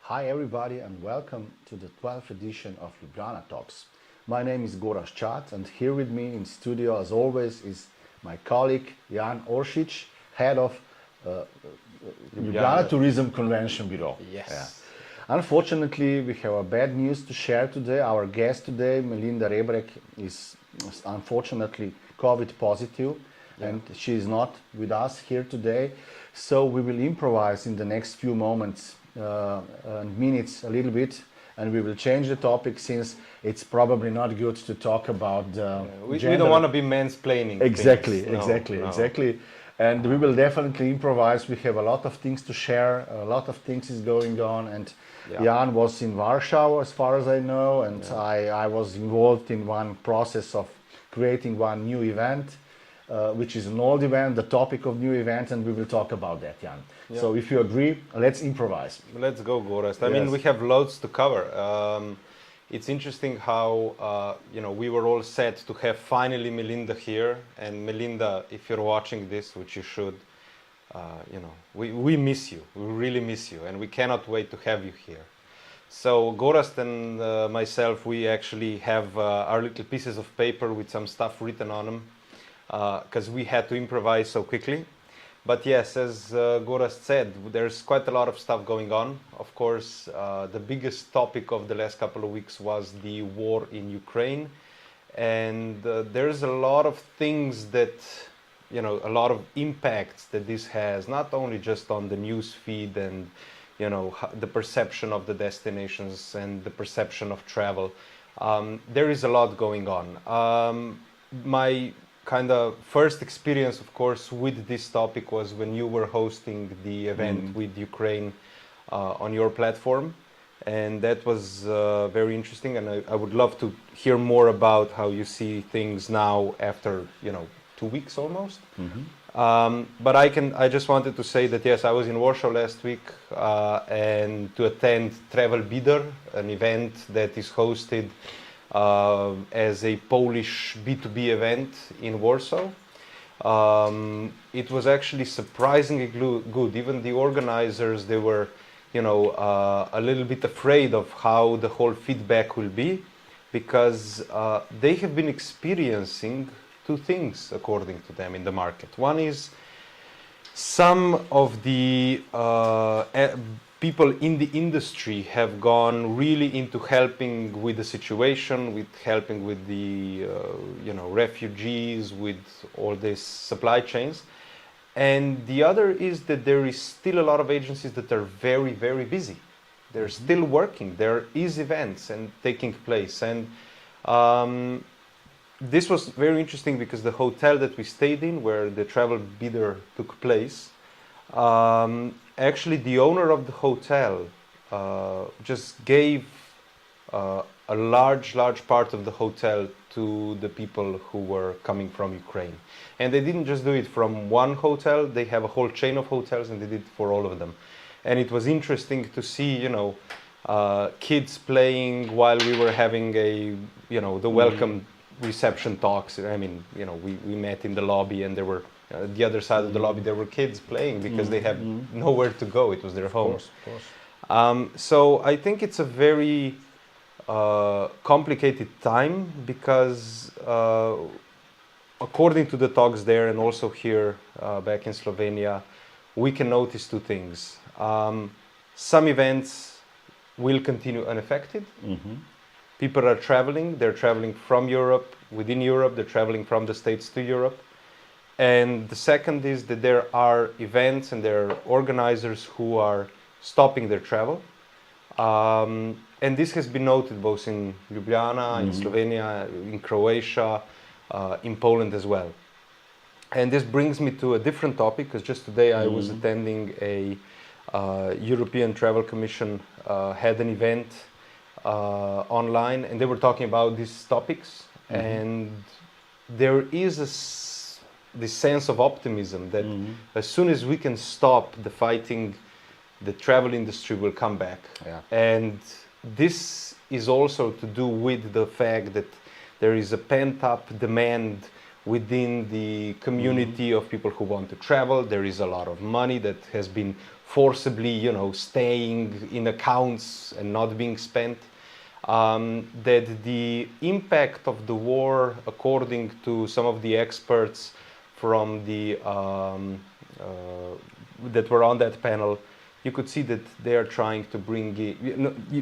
Hi everybody and welcome to the 12th edition of Ljubljana Talks. My name is Gorazd and here with me in studio as always is my colleague Jan Oršič, head of Ljubljana Tourism Convention Bureau. Yes. Yeah. Unfortunately, we have a bad news to share today. Our guest today, Melinda Rebrek, is unfortunately COVID positive and she is not with us here today. So we will improvise in the next few moments and minutes a little bit, and we will change the topic since it's probably not good to talk about we don't want to be mansplaining. Exactly, things. Exactly. And we will definitely improvise. We have a lot of things to share, a lot of things is going on, and Jan was in Warsaw as far as I know, and I was involved in one process of creating one new event, which is an old event, the topic of new event, and we will talk about that, Jan. Yeah. So if you agree, let's improvise. Let's go, Gorazd. I mean, we have loads to cover. It's interesting how, we were all set to have finally Melinda here. And Melinda, if you're watching this, which you should, we miss you. We really miss you. And we cannot wait to have you here. So Gorazd and myself, we actually have our little pieces of paper with some stuff written on them because we had to improvise so quickly. But yes, as Gorazd said, there's quite a lot of stuff going on. Of course, the biggest topic of the last couple of weeks was the war in Ukraine. And there's a lot of things that, a lot of impacts that this has, not only just on the news feed and, the perception of the destinations and the perception of travel. There is a lot going on. My kind of first experience, of course, with this topic was when you were hosting the event with Ukraine on your platform, and that was very interesting. And I would love to hear more about how you see things now after 2 weeks almost. But I just wanted to say that yes, I was in Warsaw last week and to attend Travel Bidder, an event that is hosted as a Polish B2B event in Warsaw. It was actually surprisingly good. Even the organizers, they were, a little bit afraid of how the whole feedback will be, because they have been experiencing two things, according to them, in the market. One is some of the people in the industry have gone really into helping with the situation, with helping with the refugees, with all these supply chains. And the other is that there is still a lot of agencies that are very, very busy. They're still working. There is events and taking place. And this was very interesting because the hotel that we stayed in, where the travel bidder took place, actually the owner of the hotel just gave a large part of the hotel to the people who were coming from Ukraine. And they didn't just do it from one hotel, they have a whole chain of hotels and they did it for all of them. And it was interesting to see, kids playing while we were having the welcome reception talks. I mean, we met in the lobby and there were, the other side of the lobby, there were kids playing because they have nowhere to go. It was their home. Of course. So I think it's a very complicated time because according to the talks there and also here back in Slovenia, we can notice two things. Some events will continue unaffected. People are traveling. They're traveling from Europe, within Europe. They're traveling from the States to Europe. And the second is that there are events and there are organizers who are stopping their travel. And this has been noted both in Ljubljana, in Slovenia, in Croatia, in Poland as well. And this brings me to a different topic, because just today I was attending a European Travel Commission had an event online, and they were talking about these topics. And there is this sense of optimism that as soon as we can stop the fighting, the travel industry will come back. And this is also to do with the fact that there is a pent-up demand within the community of people who want to travel. There is a lot of money that has been forcibly, staying in accounts and not being spent. That the impact of the war, according to some of the experts from the that were on that panel, you could see that they are trying to bring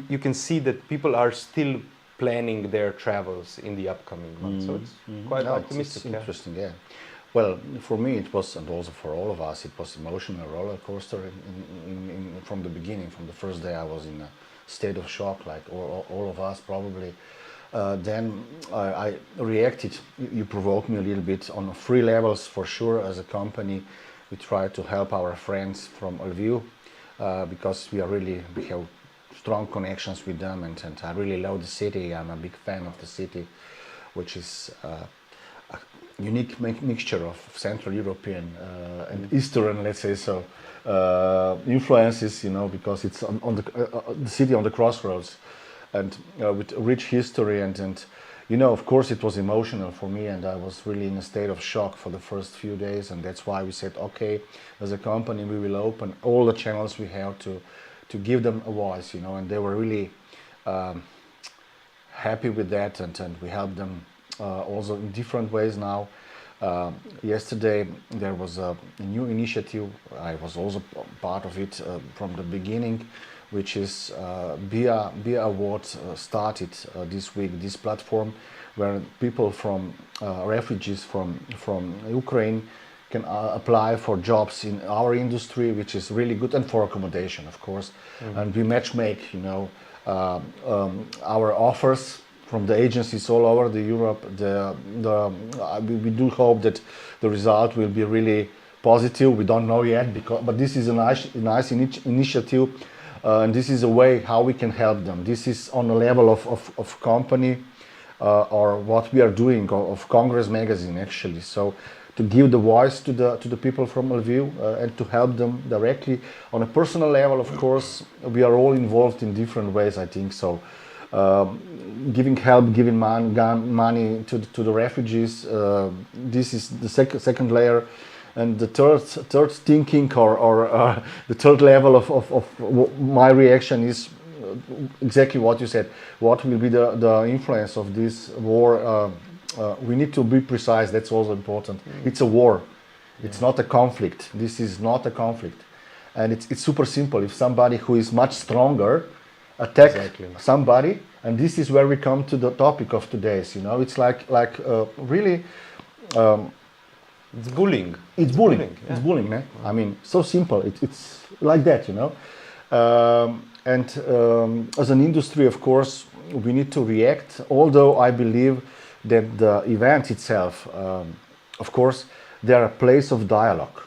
you can see that people are still planning their travels in the upcoming months. So it's quite optimistic. It's interesting, yeah. Well, for me it was, and also for all of us, it was emotional roller coaster from the beginning. From the first day I was in a state of shock, like all of us probably. Then I reacted. You provoked me a little bit on 3 levels for sure. As a company, we try to help our friends from Lviv because we have strong connections with them, and I really love the city. I'm a big fan of the city, which is a unique mixture of Central European and Eastern, let's say so, influences, because it's on the city on the crossroads, and with rich history and of course it was emotional for me, and I was really in a state of shock for the first few days, and that's why we said, okay, as a company we will open all the channels we have to give them a voice, and they were really happy with that, and we helped them also in different ways now. Yesterday there was a new initiative. I was also part of it from the beginning, which is BIA Award started this week, this platform where people from refugees from Ukraine can apply for jobs in our industry, which is really good, and for accommodation, of course. And we matchmake, our offers from the agencies all over Europe. We do hope that the result will be really positive. We don't know yet, but this is a nice initiative, and this is a way how we can help them. This is on the level of company or what we are doing, of Congress magazine actually. So to give the voice to the people from Lviv and to help them directly on a personal level. Of course, we are all involved in different ways, I think so. Giving help, giving money to the refugees. This is the second layer, and the third thinking or the third level of my reaction is exactly what you said. What will be the influence of this war? We need to be precise. That's also important. It's a war. It's not a conflict. This is not a conflict. And it's super simple. If somebody who is much stronger attack somebody, and this is where we come to the topic of today's, you know, it's like really... it's bullying. It's bullying. It's bullying, man. I mean, so simple. It's like that, you know. As an industry, of course, we need to react. Although I believe that the event itself, of course, they are a place of dialogue.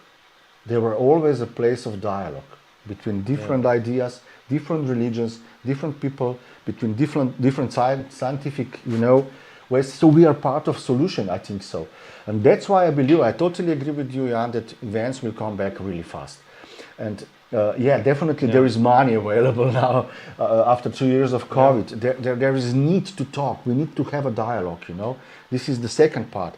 They were always a place of dialogue between different ideas, different religions, different people, between different scientific, you know, ways. So we are part of solution, I think so. And that's why I believe, I totally agree with you, Jan, that events will come back really fast. And yeah, definitely there is money available now after 2 years of COVID. There is need to talk. We need to have a dialogue, you know. This is the second part.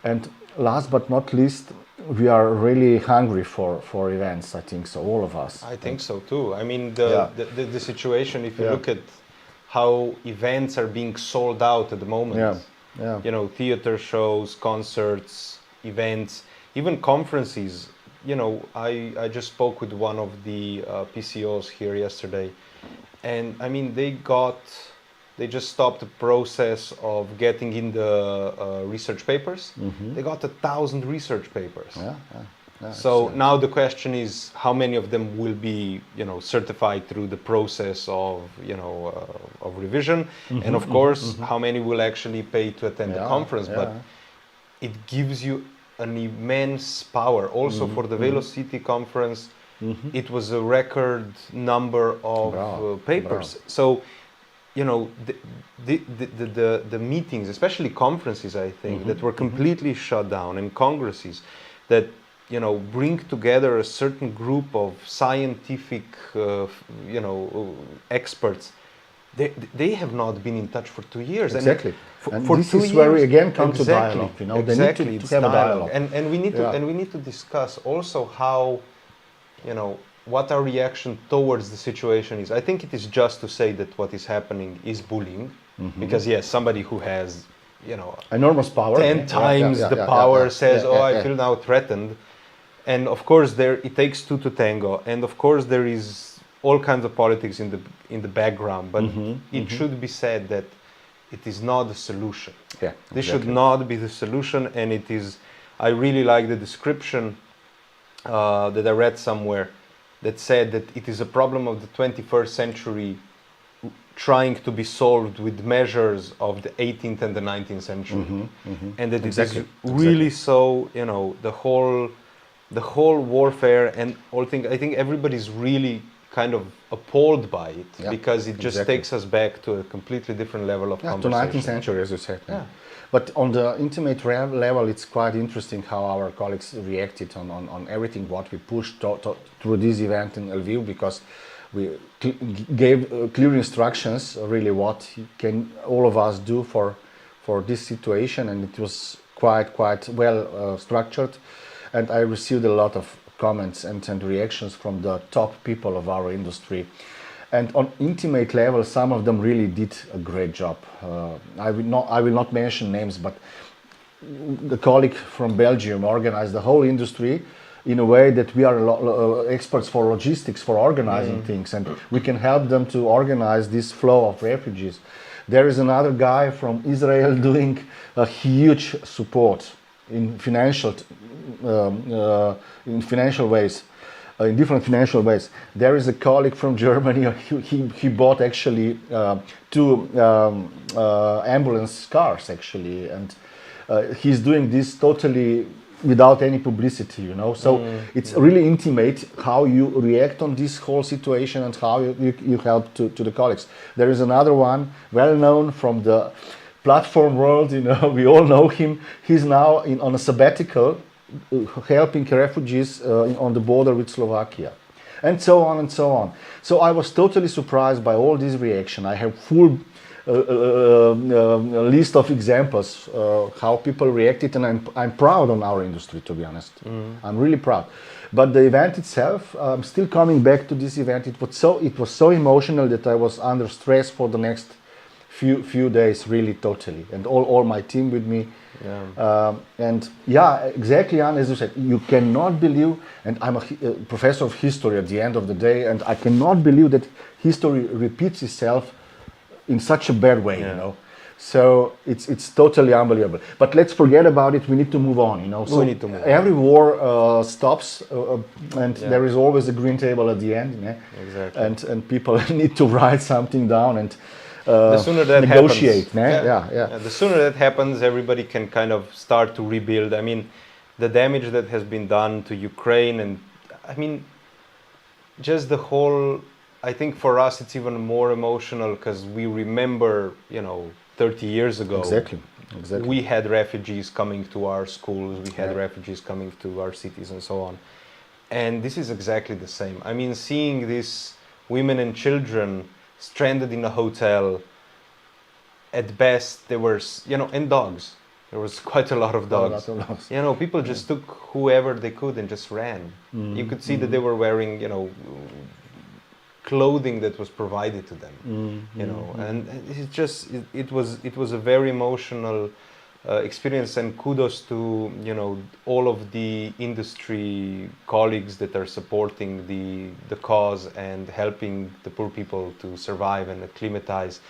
And last but not least, we are really hungry for events, I think so, all of us. I think so too. I mean, the situation, if you look at how events are being sold out at the moment, you know, theater shows, concerts, events, even conferences. You know, I just spoke with one of the PCOs here yesterday, and I mean, they just stopped the process of getting in the research papers. They got 1,000 research papers. So now the question is, how many of them will be, you know, certified through the process of, you know, of revision, and of course, how many will actually pay to attend the conference? But it gives you an immense power. Also for the Velocity conference, it was a record number of papers. So, you know, the meetings, especially conferences, I think, that were completely shut down, and congresses that, you know, bring together a certain group of scientific, you know, experts. They have not been in touch for 2 years. Exactly. And for this 2 years, is where we again come to dialogue. You know, they need to have a dialogue. And we need to discuss also how, you know, what our reaction towards the situation is. I think it is just to say that what is happening is bullying, because yes, somebody who has, you know, enormous power, 10 times the power says, "Oh, I feel now threatened," and of course it takes two to tango, and of course there is all kinds of politics in the background, but it should be said that it is not the solution. This should not be the solution, and it is. I really like the description that I read somewhere that said that it is a problem of the 21st century trying to be solved with measures of the 18th and the 19th century, and that it is really so, you know, the whole warfare and all thing. I think everybody's really kind of appalled by it, because it just takes us back to a completely different level of conversation. To 19th century, as you said. But on the intimate level, it's quite interesting how our colleagues reacted on everything what we pushed through this event in Lviv, because we gave clear instructions, really, what can all of us do for this situation, and it was quite well structured. And I received a lot of comments and reactions from the top people of our industry. And on intimate level, some of them really did a great job. I will not mention names, but the colleague from Belgium organized the whole industry in a way that we are experts for logistics, for organizing things, and we can help them to organize this flow of refugees. There is another guy from Israel doing a huge support in financial ways. In different financial ways. There is a colleague from Germany. He bought actually 2 ambulance cars actually, and he's doing this totally without any publicity, you know. So it's really intimate how you react on this whole situation and how you help to the colleagues. There is another one, well known from the platform world. You know, we all know him. He's now on a sabbatical, helping refugees on the border with Slovakia, and so on and so on. So I was totally surprised by all this reaction. I have full list of examples how people reacted, and I'm proud on our industry, to be honest. I'm really proud. But the event itself, I'm still coming back to this event. It was so emotional that I was under stress for the next few days, really, totally, and all my team with me. And yeah, exactly, Jan, as you said, you cannot believe, and I'm a professor of history at the end of the day, and I cannot believe that history repeats itself in such a bad way, you know. So it's totally unbelievable. But let's forget about it. We need to move on, you know. So we need to move every war stops, and there is always a green table at the end. Yeah? Exactly. And people need to write something down and the sooner that negotiate. Happens, the sooner that happens, everybody can kind of start to rebuild. I mean, the damage that has been done to Ukraine, and I mean, just the whole. I think for us it's even more emotional because we remember, you know, 30 years ago. Exactly. We had refugees coming to our schools, we had refugees coming to our cities and so on. And this is exactly the same. I mean, seeing these women and children stranded in a hotel, at best there were, you know, and dogs. There was quite a lot of dogs. You know, people just took whoever they could and just ran. You could see that they were wearing, you know, clothing that was provided to them, you know, and it's just it was a very emotional experience, and kudos to, you know, all of the industry colleagues that are supporting the cause and helping the poor people to survive and acclimatize.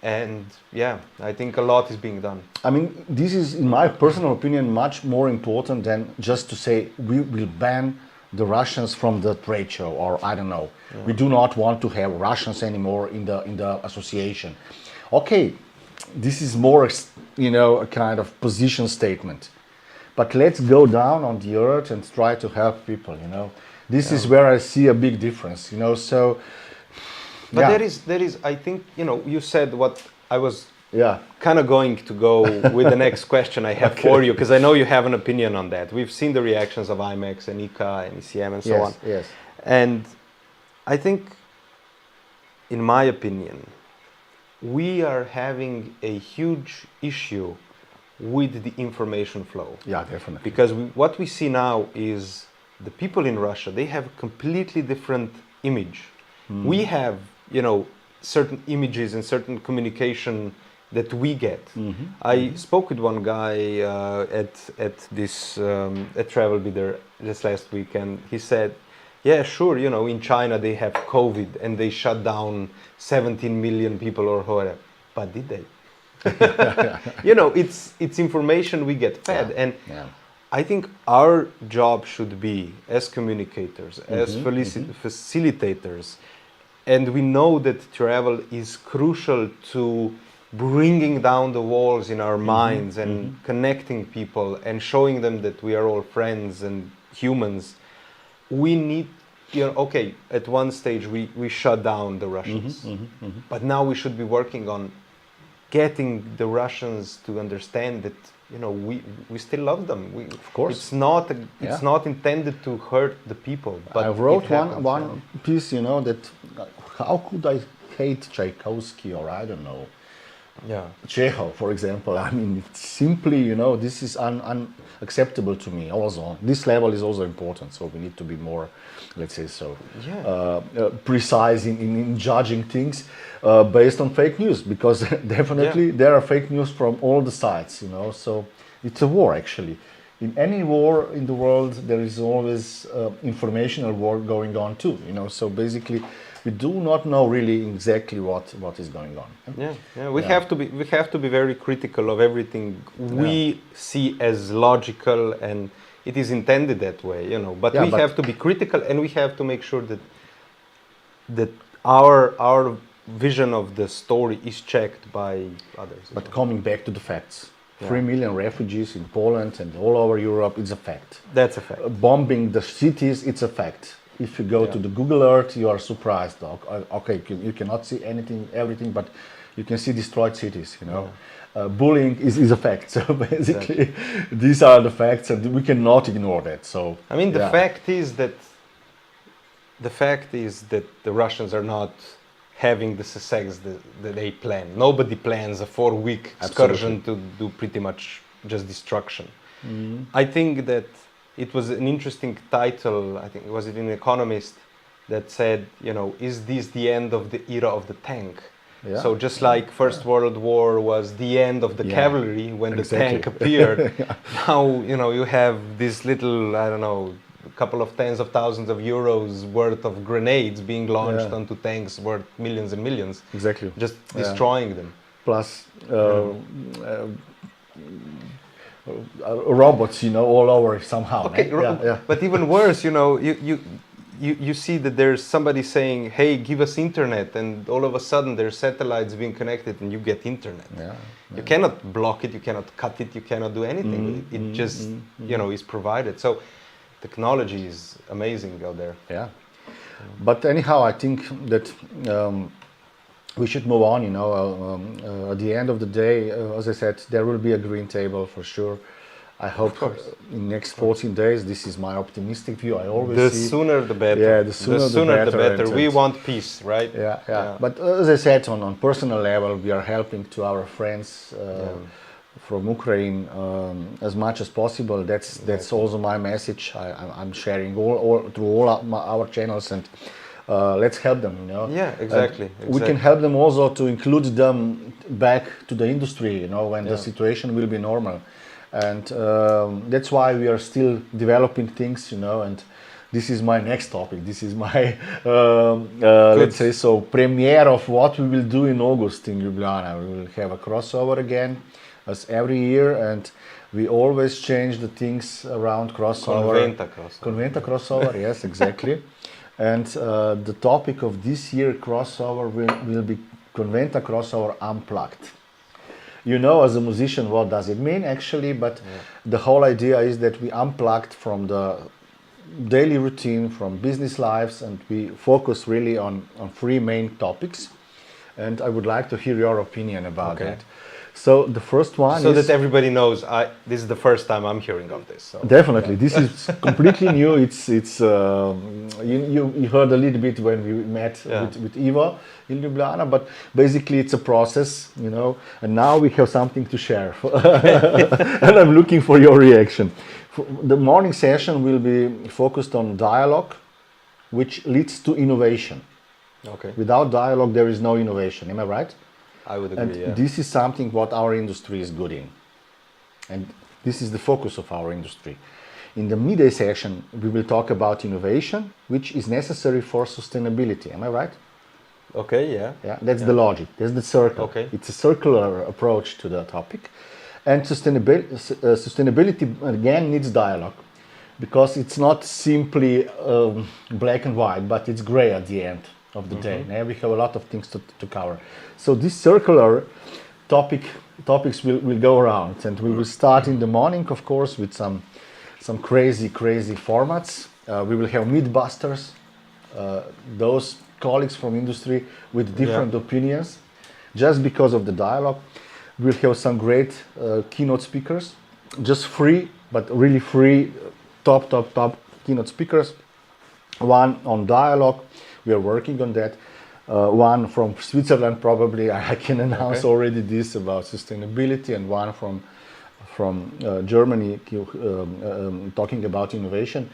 And yeah, I think a lot is being done. I mean, this is, in my personal opinion, much more important than just to say we will ban the Russians from the trade show, or I don't know. We do not want to have Russians anymore in the association. Okay, this is more, you know, a kind of position statement. But let's go down on the earth and try to help people, you know. This is where I see a big difference, you know, so... But there is, I think, you know, you said what I was kind of going to go with the next question I have for you, because I know you have an opinion on that. We've seen the reactions of IMEX and ICA and ECM and so on. Yes. And I think, in my opinion, we are having a huge issue with the information flow. Yeah, definitely. Because what we see now is the people in Russia, they have a completely different image. We have, you know, certain images and certain communication that we get. I spoke with one guy at this at Travel Bidder just last week, and he said, yeah, sure, you know, in China they have COVID and they shut down 17 million people or whatever. But did they? You know, it's information we get fed. And I think our job should be, as communicators, as facilitators, and we know that travel is crucial to bringing down the walls in our minds and connecting people and showing them that we are all friends and humans. We need, you know, okay, at one stage we shut down the Russians, but now we should be working on getting the Russians to understand that, you know, we still love them. Of course, it's not intended to hurt the people. But I wrote one piece, you know, that how could I hate Tchaikovsky, or I don't know, Chekhov, for example. I mean, it's simply, you know, this is unacceptable to me. Also, this level is also important. So we need to be more, let's say, so precise in judging things based on fake news, because definitely there are fake news from all the sides, you know. So it's a war, actually. In any war in the world, there is always informational war going on too, you know. So basically, we do not know really exactly what is going on. We have to be very critical of everything we see as logical, and it is intended that way, you know. But we have to be critical, and we have to make sure that our vision of the story is checked by others. But coming back to the facts, 3 million refugees in Poland and all over Europe, it's a fact. That's a fact. Bombing the cities, it's a fact. If you go to the Google Earth, you are surprised. Okay, you cannot see everything, but you can see destroyed cities, you know. Bullying is a fact. So basically, these are the facts, and we cannot ignore that. So I mean, the fact is that the Russians are not having the success that they plan. Nobody plans a 4-week excursion to do pretty much just destruction. I think that it was an interesting title, I think, was it in Economist, that said, you know, is this the end of the era of the tank? Yeah. So just like First World War was the end of the cavalry when the tank appeared, now you have this little, I don't know, a couple of tens of thousands of euros worth of grenades being launched onto tanks worth millions and millions. Exactly. Just destroying them. Plus robots, all over somehow. Okay, but even worse, you see that there's somebody saying, hey, give us internet, and all of a sudden there's satellites being connected and you get internet. You cannot block it, you cannot cut it, you cannot do anything with it. It just, is provided. So technology is amazing out there. Yeah. But anyhow, I think that we should move on, at the end of the day, as I said, there will be a green table for sure. I hope in next 14 days, this is my optimistic view. I always the see... sooner the better. Yeah, the sooner the better. We want peace, right? Yeah. But as I said, on personal level, we are helping to our friends from Ukraine as much as possible. That's also my message. I'm sharing all through all our channels, and let's help them. Yeah, exactly. We can help them also to include them back to the industry. When the situation will be normal. And that's why we are still developing things, and this is my next topic. This is my, let's say so, premiere of what we will do in August in Ljubljana. We will have a crossover again, as every year, and we always change the things around crossover. Conventa crossover, yes, exactly. And the topic of this year crossover will be Conventa crossover Unplugged. As a musician, what does it mean actually? But the whole idea is that we unplugged from the daily routine, from business lives, and we focus really on three main topics. And I would like to hear your opinion about that. So the first one so that everybody knows, this is the first time I'm hearing of this. So. Definitely, this is completely new. It's you heard a little bit when we met with Eva in Ljubljana, but basically it's a process, and now we have something to share. And I'm looking for your reaction. The morning session will be focused on dialogue, which leads to innovation. Okay. Without dialogue, there is no innovation. Am I right? I would agree, and this is something what our industry is good in. And this is the focus of our industry. In the midday session, we will talk about innovation, which is necessary for sustainability. Am I right? Okay, yeah. That's the logic. That's the circle. Okay. It's a circular approach to the topic. And sustainability, again, needs dialogue, because it's not simply black and white, but it's gray at the end of the day. Now we have a lot of things to cover. So this circular topics will go around, and we will start in the morning, of course, with some crazy formats. We will have mythbusters, those colleagues from industry with different opinions, just because of the dialogue. We'll have some great keynote speakers, just free, but really free, top keynote speakers. One on dialogue. We are working on that. One from Switzerland, probably I can announce already this about sustainability, and one from Germany talking about innovation.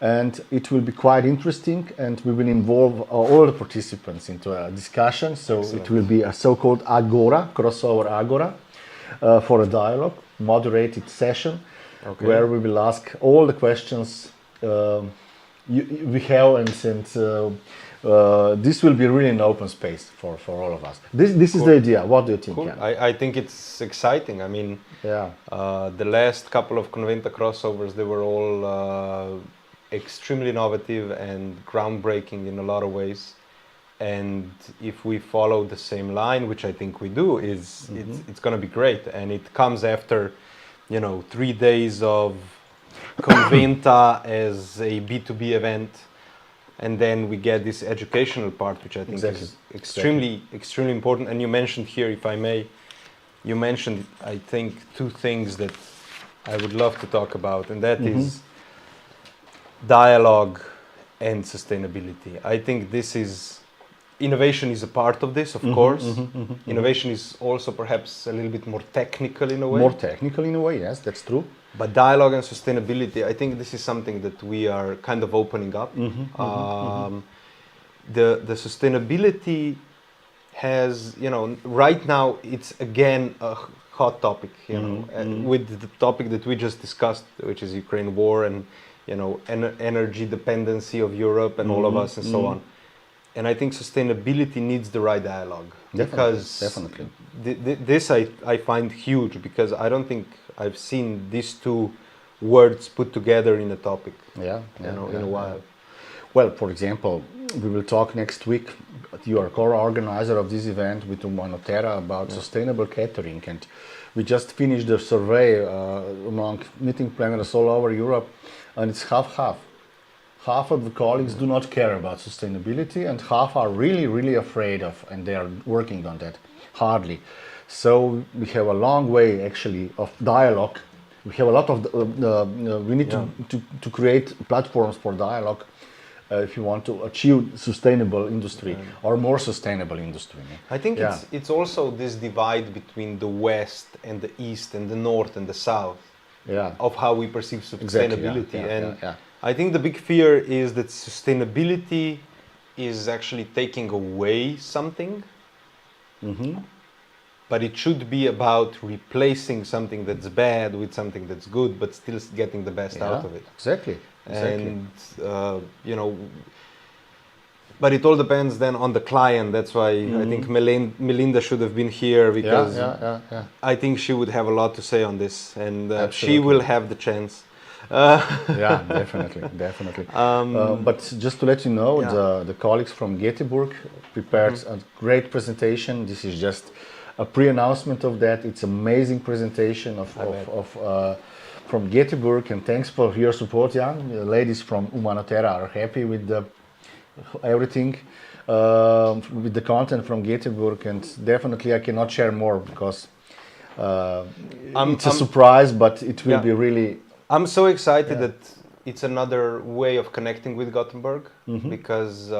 And it will be quite interesting, and we will involve all the participants into a discussion. So it will be a so-called Agora, crossover Agora, for a dialogue, moderated session, where we will ask all the questions we have, and this will be really an open space for all of us. This is the idea. What do you think? Cool. I think it's exciting. I mean, the last couple of Conventa crossovers, they were all extremely innovative and groundbreaking in a lot of ways. And if we follow the same line, which I think we do, it's going to be great. And it comes after, 3 days of Conventa as a B2B event, and then we get this educational part, which I think is extremely important. And you mentioned here, if I may, I think, two things that I would love to talk about, and that is dialogue and sustainability. I think innovation is a part of this, of course. Innovation is also perhaps a little bit more technical in a way. More technical in a way, yes, that's true. But dialogue and sustainability, I think this is something that we are kind of opening up. The sustainability has, right now it's again a hot topic, with the topic that we just discussed, which is Ukraine war and, energy dependency of Europe and all of us and so on. And I think sustainability needs the right dialogue. Definitely. This I find huge, because I don't think I've seen these two words put together in a topic in a while. Well, for example, we will talk next week. You are co-organizer of this event with Umanotera about sustainable catering, and we just finished the survey among meeting planners all over Europe, and it's half-half. Half of the colleagues do not care about sustainability, and half are really, really afraid of, and they are working on that hardly. So we have a long way actually of dialogue. We have a lot of, we need to create platforms for dialogue if you want to achieve sustainable industry or more sustainable industry. I think it's also this divide between the West and the East and the North and the South of how we perceive sustainability. I think the big fear is that sustainability is actually taking away something, but it should be about replacing something that's bad with something that's good, but still getting the best out of it. Exactly. And, but it all depends then on the client. That's why I think Melinda should have been here, because I think she would have a lot to say on this, and she will have the chance. Yeah, definitely. But just to let you know, the colleagues from Göteborg prepared a great presentation. This is just a pre-announcement of that. It's amazing presentation from Göteborg, and thanks for your support, Jan. The ladies from Umanotera are happy with everything, with the content from Göteborg, and definitely I cannot share more because it's a surprise, but it will be really... I'm so excited that it's another way of connecting with Gothenburg, because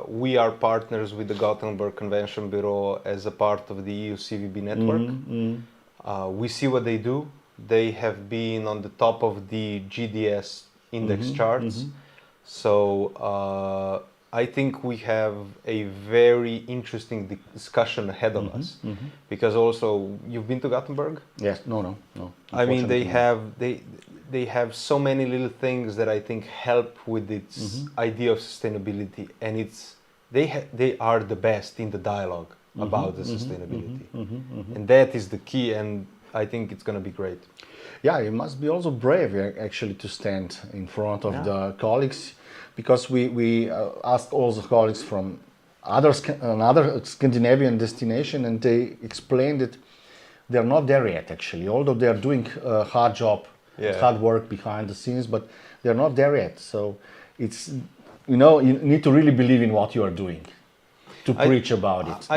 we are partners with the Gothenburg Convention Bureau as a part of the EU CVB network. We see what they do. They have been on the top of the GDS index charts. So I think we have a very interesting discussion ahead of us, because also, you've been to Gothenburg? Yes, no. I mean, they have so many little things that I think help with its idea of sustainability, and they are the best in the dialogue about the sustainability, and that is the key, and I think it's going to be great. Yeah, you must be also brave actually to stand in front of the colleagues, because we asked also colleagues from another Scandinavian destination, and they explained that they're not there yet actually, although they are doing a hard job, hard work behind the scenes, but they're not there yet. So it's, you need to really believe in what you are doing to preach about it.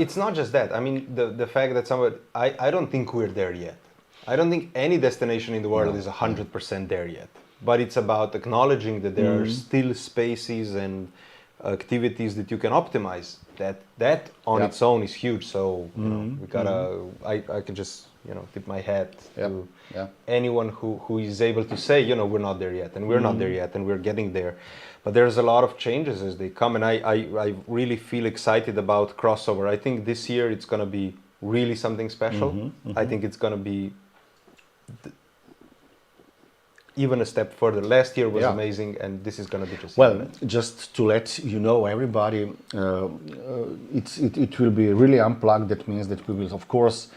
It's not just that. I mean, the fact that I don't think we're there yet. I don't think any destination in the world is 100% there yet. But it's about acknowledging that there are still spaces and activities that you can optimize. That on its own is huge. So we gotta. I can just tip my hat to anyone who is able to say we're not there yet, and we're not there yet, and we're getting there. But there's a lot of changes as they come, and I really feel excited about crossover. I think this year it's gonna be really something special. I think it's gonna be even a step further. Last year was amazing, and this is going to be just... Well, just to let you know, everybody, it will be really unplugged. That means that we will, of course,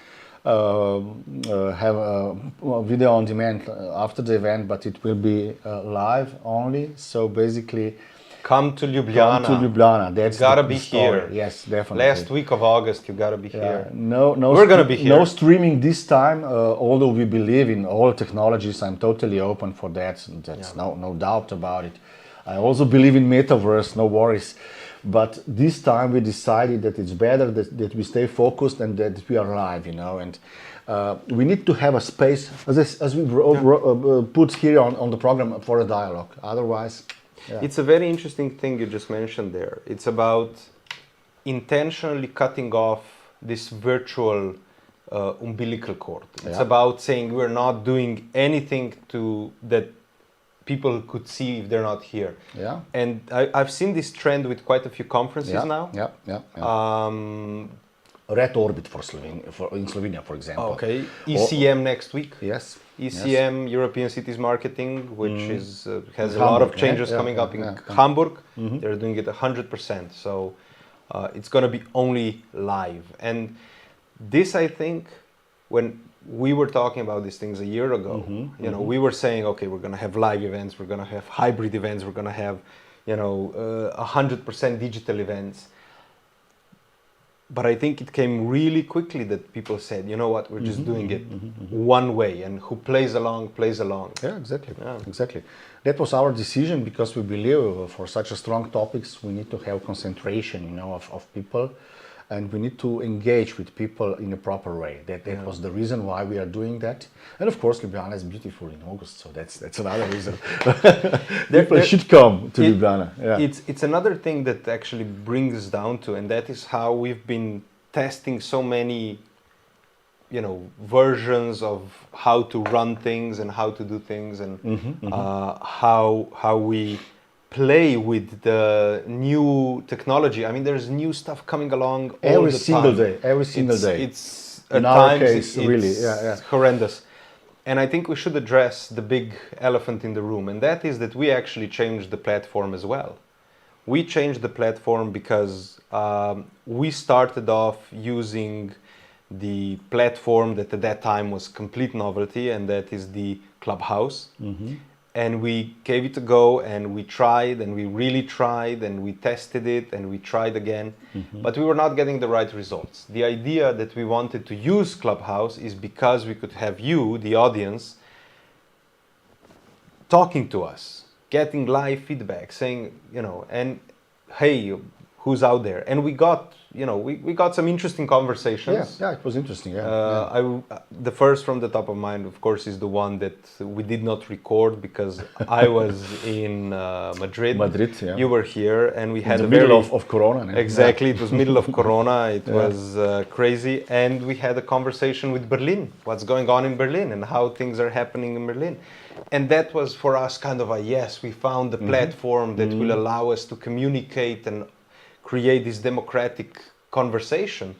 have a video on demand after the event, but it will be live only. So basically... Come to Ljubljana. Come to Ljubljana. That's gotta be here. Yes, definitely. Last week of August, you gotta be here. No, we're gonna be here. No streaming this time. Although we believe in all technologies, I'm totally open for that. That's no doubt about it. I also believe in metaverse. No worries. But this time we decided that it's better that we stay focused and that we are live. And we need to have a space, as we put here on the program, for a dialogue. Otherwise. Yeah. It's a very interesting thing you just mentioned there. It's about intentionally cutting off this virtual umbilical cord. It's about saying we're not doing anything that people could see if they're not here. Yeah. And I've seen this trend with quite a few conferences now. Red Orbit for Slovenia, in Slovenia, for example. Okay. ECM next week. Yes. ECM, European Cities Marketing, which has a Hamburg, lot of changes coming up in Hamburg. They're doing it 100%. So it's going to be only live. And this, I think, when we were talking about these things a year ago, you know, we were saying, okay, we're going to have live events, we're going to have hybrid events, we're going to have, you know, 100% digital events. But I think it came really quickly that people said, you know what, we're just doing it one way, and who plays along, plays along. Yeah, exactly. Yeah. Exactly. That was our decision, because we believe for such a strong topics, we need to have concentration, you know, of people, and we need to engage with people in a proper way. That was the reason why we are doing that. And of course, Ljubljana is beautiful in August, so that's another reason. People should come to Ljubljana. Yeah. It's another thing that actually brings down to, and that is how we've been testing so many, you know, versions of how to run things and how to do things, and how we play with the new technology. I mean, there's new stuff coming along every single day. Every single day. It's at times really horrendous. And I think we should address the big elephant in the room, and that is that we actually changed the platform as well. We changed the platform because we started off using the platform that at that time was complete novelty, and that is the Clubhouse. And we gave it a go, and we tried, and we really tried, and we tested it, and we tried again, but we were not getting the right results. The idea that we wanted to use Clubhouse is because we could have you, the audience, talking to us, getting live feedback, saying, you know, and hey, who's out there? And we got, you know, we got some interesting conversations. Yeah, it was interesting. The first from the top of mind, of course, is the one that we did not record because I was in Madrid. Yeah. You were here, and we had in the middle of Corona. Exactly, it was middle of Corona. It was crazy, and we had a conversation with Berlin. What's going on in Berlin and how things are happening in Berlin. And that was for us kind of a yes, we found the platform that will allow us to communicate and create this democratic conversation,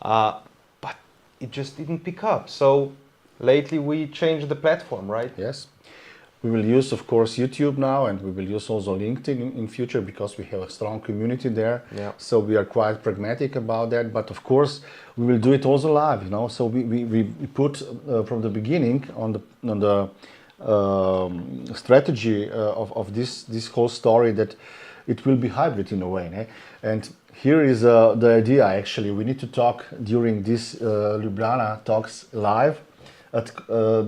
but it just didn't pick up. So lately we changed the platform, right? Yes. We will use, of course, YouTube now, and we will use also LinkedIn in future, because we have a strong community there. Yeah. So we are quite pragmatic about that. But of course, we will do it also live, you know. So we put from the beginning on the strategy of this whole story that it will be hybrid in a way, eh? And here is the idea. Actually, we need to talk during this Ljubljana talks live at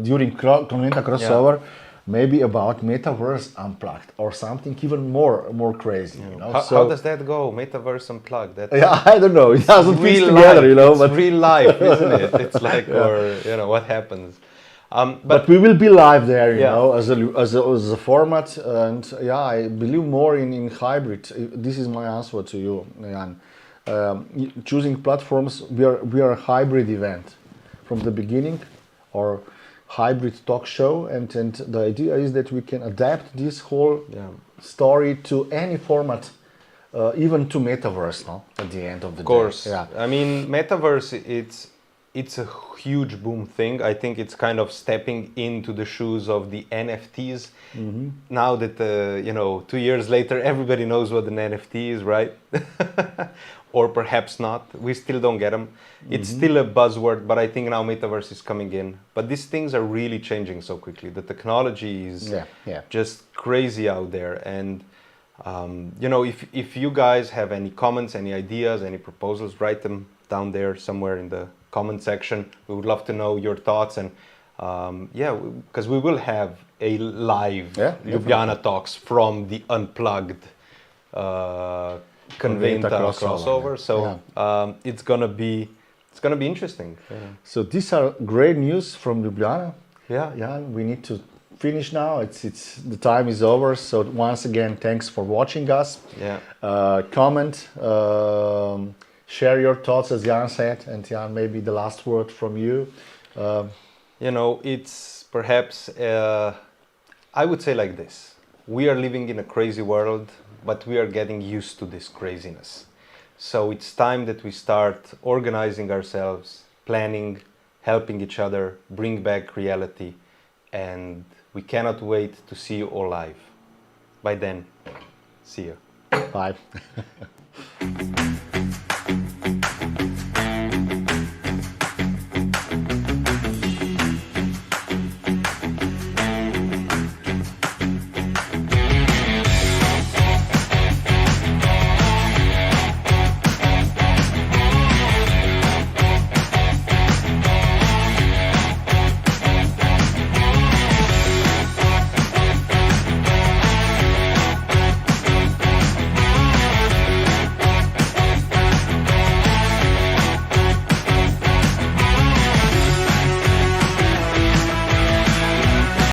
during Conventa crossover, maybe about Metaverse Unplugged or something even more crazy. You know? How does that go? Metaverse Unplugged. I don't know. It doesn't fit together, you know. It's real life, isn't it? It's like, or you know, what happens. But we will be live there, you know, as a format, and I believe more in hybrid. This is my answer to you, Jan. Choosing platforms, we are a hybrid event from the beginning, or hybrid talk show, and the idea is that we can adapt this whole story to any format, even to Metaverse, no? At the end of the day. Of course, I mean, Metaverse, it's a huge boom thing. I think it's kind of stepping into the shoes of the NFTs. Now that, you know, 2 years later, everybody knows what an NFT is, right? Or perhaps not. We still don't get them. It's still a buzzword, but I think now Metaverse is coming in. But these things are really changing so quickly. The technology is just crazy out there. And, you know, if you guys have any comments, any ideas, any proposals, write them down there somewhere in the comment section. We would love to know your thoughts, and because we will have a live Ljubljana talks from the Unplugged Conventa crossover. So it's gonna be interesting. So these are great news from Ljubljana. Yeah. We need to finish now. It's the time is over. So once again, thanks for watching us. Comment. Share your thoughts, as Jan said, and Jan, maybe the last word from you. You know, it's perhaps, I would say like this. we are living in a crazy world, but we are getting used to this craziness. So it's time that we start organizing ourselves, planning, helping each other, bring back reality, and we cannot wait to see you all live. By then, see you. Bye.